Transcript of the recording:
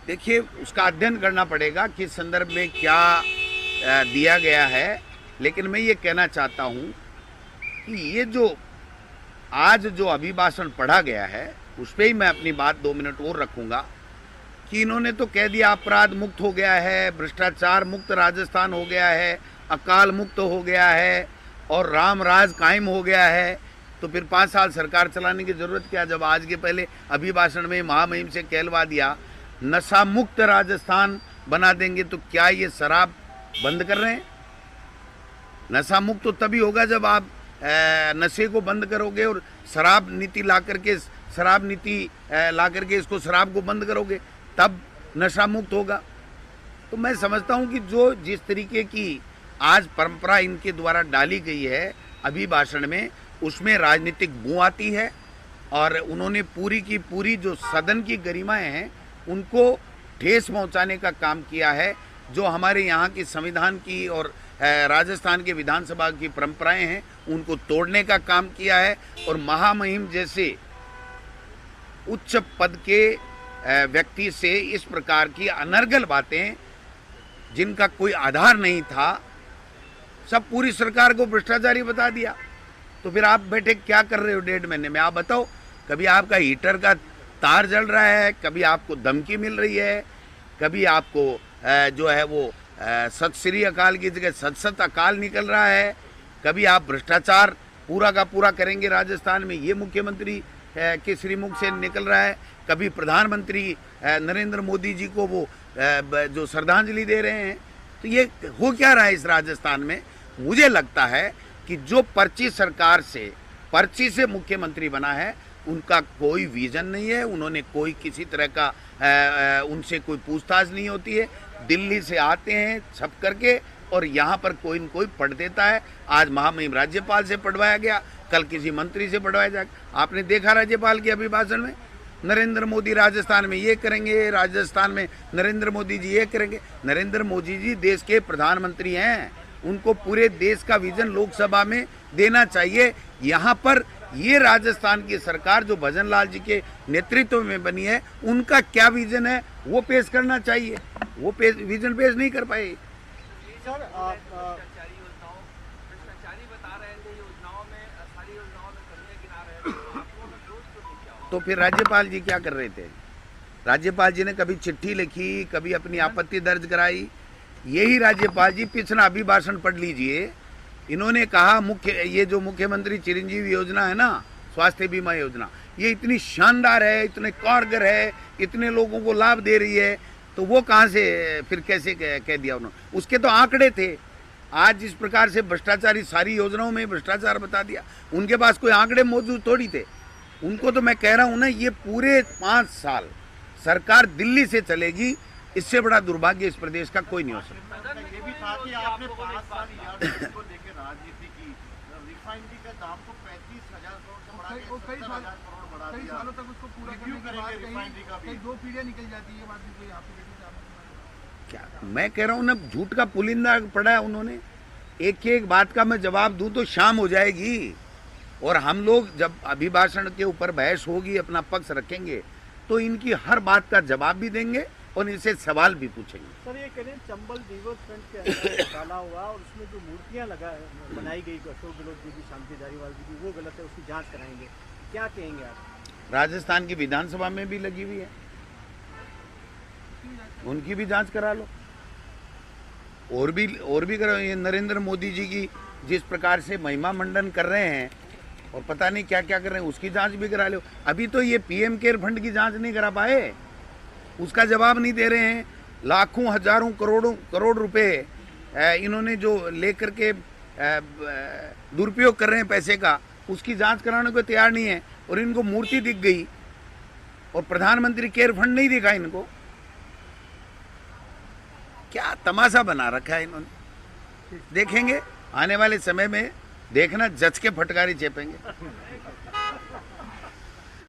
देखिए, उसका अध्ययन करना पड़ेगा किस संदर्भ में क्या दिया गया है। लेकिन मैं ये कहना चाहता हूँ कि ये जो आज जो अभिभाषण पढ़ा गया है उस पर ही मैं अपनी बात 2 मिनट और रखूँगा कि इन्होंने तो कह दिया अपराध मुक्त हो गया है, भ्रष्टाचार मुक्त राजस्थान हो गया है, अकाल मुक्त हो गया है और राम राज कायम हो गया है। तो फिर 5 साल सरकार चलाने की जरूरत क्या, जब आज के पहले अभिभाषण में महामहिम से कहलवा दिया नशा मुक्त राजस्थान बना देंगे। तो क्या ये शराब बंद कर रहे हैं? नशा मुक्त तो तभी होगा जब आप नशे को बंद करोगे और शराब नीति ला करके इसको शराब को बंद करोगे, तब नशा मुक्त होगा। तो मैं समझता हूं कि जो जिस तरीके की आज परंपरा इनके द्वारा डाली गई है अभिभाषण में, उसमें राजनीतिक बू आती है और उन्होंने पूरी की पूरी जो सदन की गरिमाएं हैं उनको ठेस पहुंचाने का काम किया है। जो हमारे यहाँ की संविधान की और राजस्थान के विधानसभा की परंपराएं हैं उनको तोड़ने का काम किया है और महामहिम जैसे उच्च पद के व्यक्ति से इस प्रकार की अनर्गल बातें जिनका कोई आधार नहीं था, सब पूरी सरकार को भ्रष्टाचारी बता दिया। तो फिर आप बैठे क्या कर रहे हो 1.5 महीने में? आप बताओ, कभी आपका हीटर का तार जल रहा है, कभी आपको धमकी मिल रही है, कभी आपको जो है वो सत श्री अकाल की जगह सत अकाल निकल रहा है, कभी आप भ्रष्टाचार पूरा का पूरा करेंगे राजस्थान में, ये मुख्यमंत्री के श्रीमुख से निकल रहा है, कभी प्रधानमंत्री नरेंद्र मोदी जी को वो जो श्रद्धांजलि दे रहे हैं। तो ये हो क्या रहा है इस राजस्थान में? मुझे लगता है कि जो पर्ची सरकार से पर्ची से मुख्यमंत्री बना है उनका कोई विजन नहीं है, उन्होंने कोई किसी तरह का उनसे कोई पूछताछ नहीं होती है। दिल्ली से आते हैं छप करके और यहाँ पर कोई न कोई पढ़ देता है। आज महामहिम राज्यपाल से पढ़वाया गया, कल किसी मंत्री से पढ़वाया जाएगा। आपने देखा राज्यपाल के अभिभाषण में नरेंद्र मोदी राजस्थान में ये करेंगे, राजस्थान में नरेंद्र मोदी जी ये करेंगे। नरेंद्र मोदी जी देश के प्रधानमंत्री हैं, उनको पूरे देश का विजन लोकसभा में देना चाहिए। यहाँ पर ये राजस्थान की सरकार जो भजन लाल जी के नेतृत्व में बनी है उनका क्या विजन है वो पेश करना चाहिए। वो विजन पेश नहीं कर पाए। सर तो फिर राज्यपाल जी क्या कर रहे थे? राज्यपाल जी ने कभी चिट्ठी लिखी, कभी अपनी आपत्ति दर्ज कराई। यही राज्यपाल जी पिछला अभिभाषण पढ़ लीजिए, इन्होंने कहा ये जो मुख्यमंत्री चिरंजीवी योजना है ना, स्वास्थ्य बीमा योजना, ये इतनी शानदार है, इतने कारगर है, इतने लोगों को लाभ दे रही है, तो वो कहाँ से फिर कैसे कह दिया उन्होंने? उसके तो आंकड़े थे। आज जिस प्रकार से भ्रष्टाचारी सारी योजनाओं में भ्रष्टाचार बता दिया, उनके पास कोई आंकड़े मौजूद थोड़ी थे। उनको तो मैं कह रहा हूँ ना, ये पूरे 5 साल सरकार दिल्ली से चलेगी, इससे बड़ा दुर्भाग्य इस प्रदेश का कोई नहीं हो सकता। ये भी था कि आपने 5 साल को लेकर राजनीति की, रिफाइनरी का दाम को 35,000 करोड़ से बढ़ा के 70,000 करोड़ बढ़ा दिया। कई सालों तक उसको पूरा करने के बाद रिफाइनरी का भी 2 पीढ़ियां निकल जाती है। बात कोई आपकी क्या मैं कह रहा हूँ ना, झूठ का पुलिंदा पड़ा है उन्होंने। एक एक बात का मैं जवाब दूं तो शाम हो जाएगी और हम लोग जब अभिभाषण के ऊपर बहस होगी, अपना पक्ष रखेंगे, तो इनकी हर बात का जवाब भी देंगे और इनसे सवाल भी पूछेंगे। सर ये करें चंबल रिवर फ्रंट के अंदर डाला हुआ और उसमें जो मूर्तियां बनाई गई अशोक गहलोत जी की, शांति धारीवाल जी की, वो गलत है, उसकी जांच कराएंगे, क्या कहेंगे आप? राजस्थान की विधानसभा में भी लगी हुई है, उनकी भी जांच करा लो। और भी करो। ये नरेंद्र मोदी जी की जिस प्रकार से महिमा मंडन कर रहे हैं और पता नहीं क्या क्या कर रहे हैं, उसकी जांच भी करा लो। अभी तो ये पीएम केयर फंड की जांच नहीं करा पाए, उसका जवाब नहीं दे रहे हैं। लाखों हजारों करोड़ रुपए इन्होंने जो लेकर के दुरुपयोग कर रहे हैं पैसे का, उसकी जांच कराने को तैयार नहीं है। और इनको मूर्ति दिख गई और प्रधानमंत्री केयर फंड नहीं दिखा इनको। क्या तमाशा बना रखा है इन्होंने। देखेंगे आने वाले समय में, देखना जच के फटकारी चेपेंगे।